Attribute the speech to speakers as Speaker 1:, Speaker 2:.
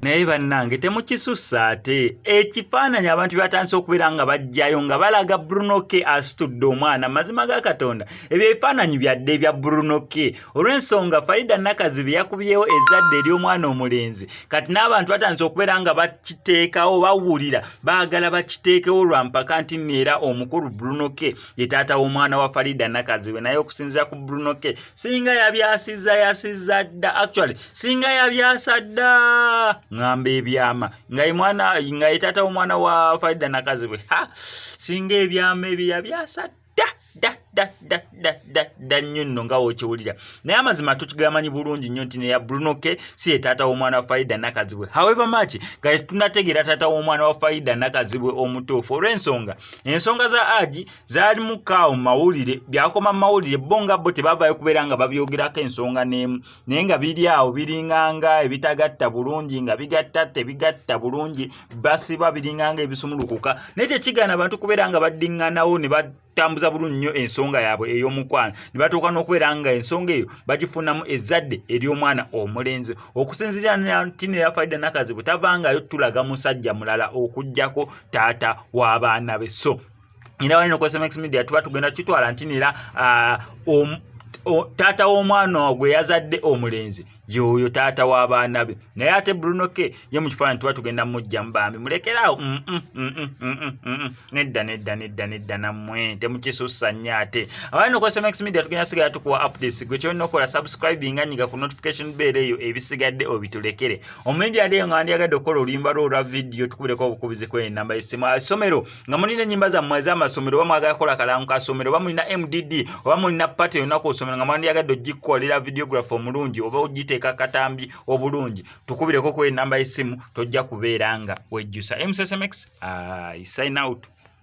Speaker 1: naye bannange temukisussa ate ekifaananyi abantu batandise okubeera nga bajjayo nga balaga Bruno K asitudde omwana mazima ga Katonda ebyo ebifaananyi byadde ebya Bruno K olw'ensonga Farida Nakazibe yakubyewo ezzadde ery'omwana omulenzi kati n'abantu batandise okubeera nga bakiteekawo bawulira baagala bakiteekewo lwa mpaka nti neera omukulu Bruno K ye taata w'omwana wa Farida Nakazibe naye okusinziira ku Bruno K singa yasizza dda actually singa yabyasa dda ngamba ebyama nga ye taata w'omwana wa Farida Nakazibe singa ebyama ebyo yabyasa da nnyo nno nga wokiwulira naye amazima tukigamanyi bulungi nnyo nti neya Bruno K si ye taata w'omwana wa Farida Nakazibe however much nga tunategeera taata w'omwana wa Farida Nakazibe omutuufu olw'ensonga ensonga za Haji zaalimu kaawo mu mawulire byakoma mu mawulire bo nga bo tebavaayo kubeera nga babyogerako ensonga n'emu naye nga biri awo biringanga ebitagatta bulungi nga bigatta tebigatta bulungi basiba biringanga ebisumulukuka naye tekigaana abantu kubeera nga baddiŋŋanawo ne tambuza bulungi nnyo ensonga yaabwe ey'omukwano ne batuuka n'okubeera nga ensonga eyo bagifunamu ezzadde ery'omwana omulenzi okusinziira nti neya Farida Nakazibe tavangayo tulaga musajja mulala okuggyako taata w'abaana be so era walina ku SMX Media tuba tugenda kitwala nti neera taata w'omwana gwe yazadde omulenzi yoyo taata w'abaana be naye ate Bruno K ye mu kifaananyi tuba tugenda mujjamu bambi mulekeraawo nedda nammwe temukisussa nnyo ate abalina ku SMX Media tugenda sigala tukuwa updates gwe kyolina okukola subscribing nyiga ku notification bell eyo ebisigadde obitulekere omundi aliyo nga wandyagadde okukola oluyimba lwo olwa vidiyo tukubireko obukubizi kw'enamba y'essimu asomero nga mulina ennyimba zammwe ez'amasomero oba mwagala kukola kalangu ka ssomero oba mulina MDD oba mulina pate yonna ku ssomero nga mwandyagadde ogikolera videographer omulungi oba ogiteeka katambi obulungi tukubireko kw'enamba y'essimu tojja kubeera nga wejjusa MSSMX sign out.